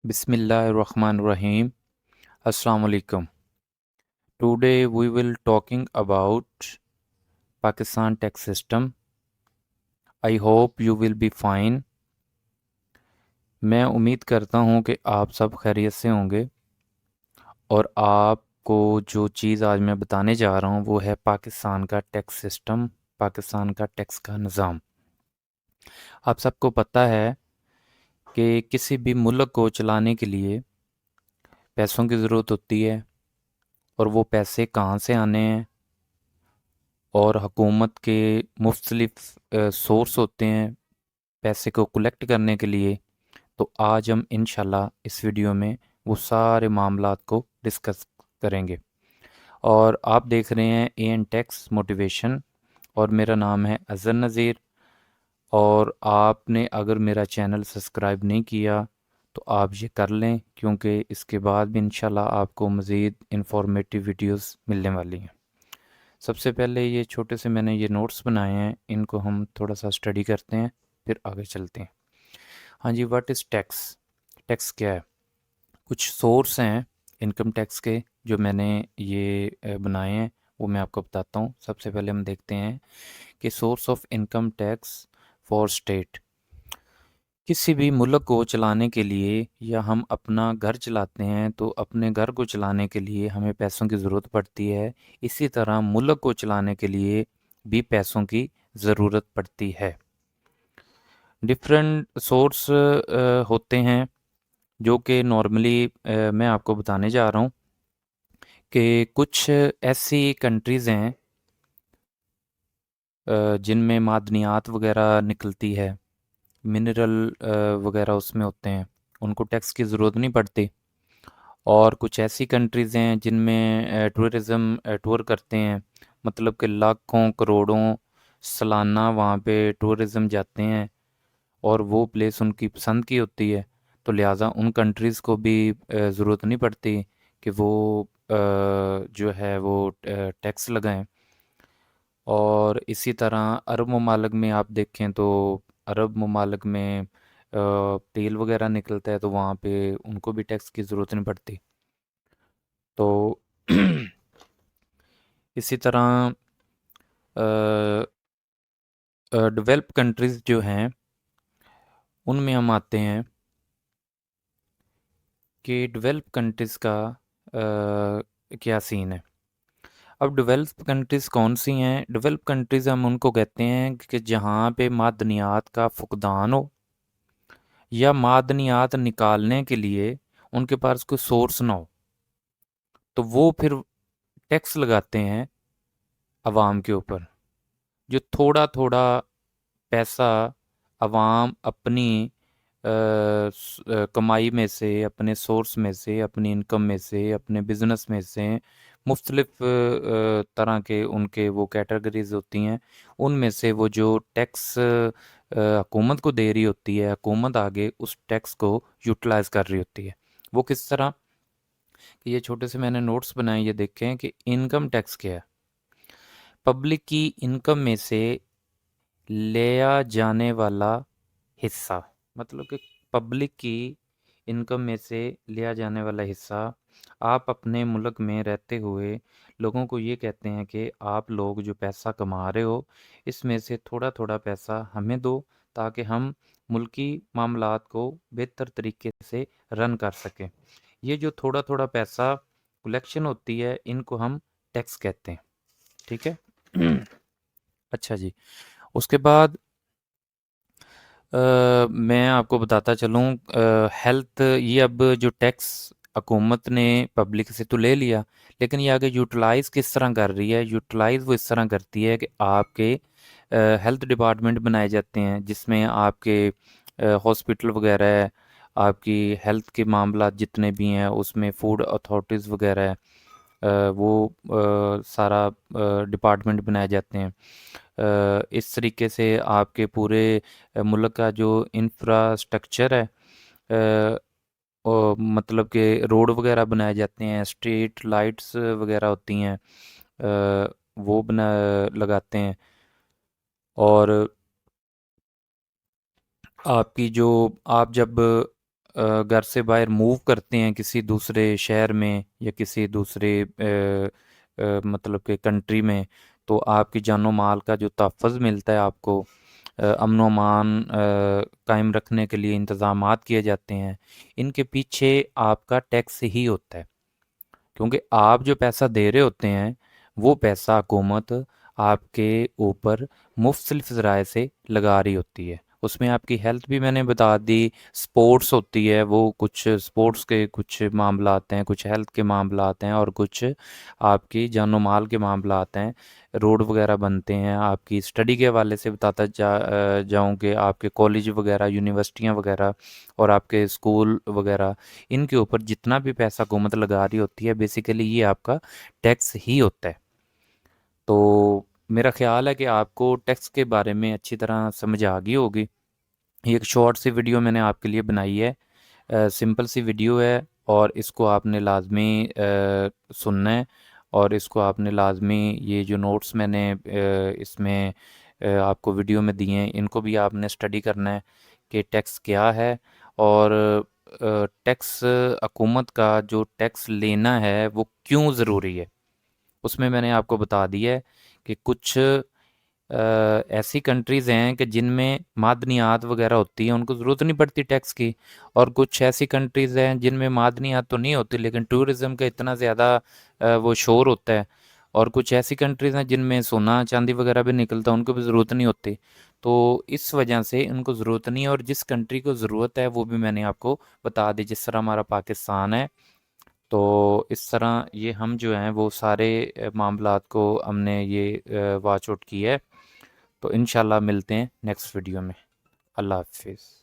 Bismillahirrahmanirrahim. Assalamu alaikum. Today we will talking about Pakistan tax system. I hope you will be fine. मैं उम्मीद करता हूँ कि आप सब खैरियत से होंगे और आपको जो चीज़ आज मैं बताने जा रहा हूँ वो है पाकिस्तान का टैक्स सिस्टम, पाकिस्तान का टैक्स का निज़ाम। आप सबको पता है कि किसी भी मुल्क को चलाने के लिए पैसों की ज़रूरत होती है और वो पैसे कहाँ से आने हैं और हुकूमत के मुख्तलिफ सोर्स होते हैं पैसे को कलेक्ट करने के लिए। तो आज हम इंशाल्लाह इस वीडियो में वो सारे मामलात को डिस्कस करेंगे। और आप देख रहे हैं एन टैक्स मोटिवेशन और मेरा नाम है अज़हर नज़ीर। और आपने अगर मेरा चैनल सब्सक्राइब नहीं किया तो आप ये कर लें, क्योंकि इसके बाद भी इंशाल्लाह आपको मज़ीद इंफॉर्मेटिव वीडियोस मिलने वाली हैं। सबसे पहले ये छोटे से मैंने ये नोट्स बनाए हैं, इनको हम थोड़ा सा स्टडी करते हैं फिर आगे चलते हैं। हाँ जी, व्हाट इज़ टैक्स? टैक्स क्या है? कुछ सोर्स हैं इनकम टैक्स के जो मैंने ये बनाए हैं, वो मैं आपको बताता हूँ। सबसे पहले हम देखते हैं कि source of income tax for state. किसी भी मुल्क को चलाने के लिए या हम अपना घर चलाते हैं तो अपने घर को चलाने के लिए हमें पैसों की ज़रूरत पड़ती है। इसी तरह मुल्क को चलाने के लिए भी पैसों की ज़रूरत पड़ती है। डिफरेंट सोर्स होते हैं जो कि नॉर्मली मैं आपको बताने जा रहा हूँ कि कुछ ऐसी कंट्रीज़ हैं जिनमें मादनियात वगैरह निकलती है, मिनरल वगैरह उसमें होते हैं, उनको टैक्स की ज़रूरत नहीं पड़ती। और कुछ ऐसी कंट्रीज़ हैं जिनमें टूरिज़्म टूर करते हैं, मतलब कि लाखों करोड़ों सालाना वहाँ पे टूरिज़्म जाते हैं और वो प्लेस उनकी पसंद की होती है, तो लिहाजा उन कंट्रीज़ को भी ज़रूरत नहीं पड़ती कि वो जो है वो टैक्स लगाएं। और इसी तरह अरब ममालिक में आप देखें तो अरब ममालिक में तेल वगैरह निकलता है तो वहाँ पे उनको भी टैक्स की ज़रूरत नहीं पड़ती। तो इसी तरह डेवलप कंट्रीज़ जो हैं उनमें हम आते हैं कि डेवलप कंट्रीज़ का क्या सीन है। अब डेवलप कंट्रीज़ कौन सी हैं? डेवलप कंट्रीज़ हम उनको कहते हैं कि जहाँ पे मादनियात का फुकदान हो या मादनियात निकालने के लिए उनके पास कोई सोर्स ना हो, तो वो फिर टैक्स लगाते हैं अवाम के ऊपर। जो थोड़ा थोड़ा पैसा अवाम अपनी कमाई में से, अपने सोर्स में से, अपनी इनकम में से, अपने बिज़नेस में से, मुख्तलिफ तरह के उनके वो कैटेगरीज होती हैं, उनमें से वो जो टैक्स हुकूमत को दे रही होती है, हुकूमत आगे उस टैक्स को यूटिलाइज़ कर रही होती है। वो किस तरह कि ये छोटे से मैंने नोट्स बनाए, ये देखें कि इनकम टैक्स क्या है। पब्लिक की इनकम में से लिया जाने वाला हिस्सा, मतलब कि पब्लिक की इनकम में से लिया जाने वाला हिस्सा। आप अपने मुल्क में रहते हुए लोगों को ये कहते हैं कि आप लोग जो पैसा कमा रहे हो इसमें से थोड़ा थोड़ा पैसा हमें दो, ताकि हम मुल्की मामलात को बेहतर तरीके से रन कर सकें। ये जो थोड़ा थोड़ा पैसा कलेक्शन होती है, इनको हम टैक्स कहते हैं। ठीक है। अच्छा जी, उसके बाद मैं आपको बताता चलूँ हेल्थ। ये अब जो टैक्स हुकूमत ने पब्लिक से तो ले लिया, लेकिन ये आगे यूटिलाइज़ किस तरह कर रही है? यूटिलाइज़ वो इस तरह करती है कि आपके हेल्थ डिपार्टमेंट बनाए जाते हैं जिसमें आपके हॉस्पिटल वगैरह है, आपकी हेल्थ के मामला जितने भी हैं उसमें फूड अथॉरिटीज़ वगैरह है, वो सारा डिपार्टमेंट बनाए जाते हैं। इस तरीके से आपके पूरे मुल्क का जो इंफ्रास्ट्रक्चर है, मतलब कि रोड वगैरह बनाए जाते हैं, स्ट्रीट लाइट्स वगैरह होती हैं, वो बना लगाते हैं। और आपकी जो आप जब گھر سے باہر موو کرتے ہیں کسی دوسرے شہر میں یا کسی دوسرے مطلب کہ کنٹری میں، تو آپ کی جان و مال کا جو تحفظ ملتا ہے آپ کو، امن و امان قائم رکھنے کے لیے انتظامات کیے جاتے ہیں، ان کے پیچھے آپ کا ٹیکس ہی ہوتا ہے، کیونکہ آپ جو پیسہ دے رہے ہوتے ہیں وہ پیسہ حکومت آپ کے اوپر مختلف ذرائع سے لگا رہی ہوتی ہے۔ اس میں آپ کی ہیلتھ بھی میں نے بتا دی، سپورٹس ہوتی ہے، وہ کچھ سپورٹس کے کچھ معاملات ہیں، کچھ ہیلتھ کے معاملات ہیں، اور کچھ آپ کی جان و مال کے معاملات ہیں، روڈ وغیرہ بنتے ہیں۔ آپ کی اسٹڈی کے حوالے سے بتاتا جاؤں کہ آپ کے کالج وغیرہ، یونیورسٹیاں وغیرہ اور آپ کے اسکول وغیرہ، ان کے اوپر جتنا بھی پیسہ حکومت لگا رہی ہوتی ہے بیسیکلی یہ آپ کا ٹیکس ہی ہوتا ہے۔ تو میرا خیال ہے کہ آپ کو ٹیکس کے بارے میں اچھی طرح سمجھ آ گئی ہوگی۔ یہ ایک شارٹ سی ویڈیو میں نے آپ کے لیے بنائی ہے، سمپل سی ویڈیو ہے، اور اس کو آپ نے لازمی سننا ہے، اور اس کو آپ نے لازمی یہ جو نوٹس میں نے اس میں آپ کو ویڈیو میں دیے ہیں، ان کو بھی آپ نے اسٹڈی کرنا ہے کہ ٹیکس کیا ہے، اور ٹیکس حکومت کا جو ٹیکس لینا ہے وہ کیوں ضروری ہے۔ اس میں نے آپ کو بتا دیا ہے کہ کچھ ایسی کنٹریز ہیں کہ جن میں معدنیات وغیرہ ہوتی ہیں، ان کو ضرورت نہیں پڑتی ٹیکس کی، اور کچھ ایسی کنٹریز ہیں جن میں معدنیات تو نہیں ہوتی لیکن ٹورزم کا اتنا زیادہ وہ شور ہوتا ہے، اور کچھ ایسی کنٹریز ہیں جن میں سونا چاندی وغیرہ بھی نکلتا ہے، ان کو بھی ضرورت نہیں ہوتی۔ تو اس وجہ سے ان کو ضرورت نہیں ہے، اور جس کنٹری کو ضرورت ہے وہ بھی میں نے آپ کو بتا دی، جس طرح ہمارا پاکستان ہے۔ تو اس طرح یہ ہم جو ہیں وہ سارے معاملات کو ہم نے یہ واچ آؤٹ کی ہے۔ تو انشاءاللہ ملتے ہیں نیکسٹ ویڈیو میں۔ اللہ حافظ۔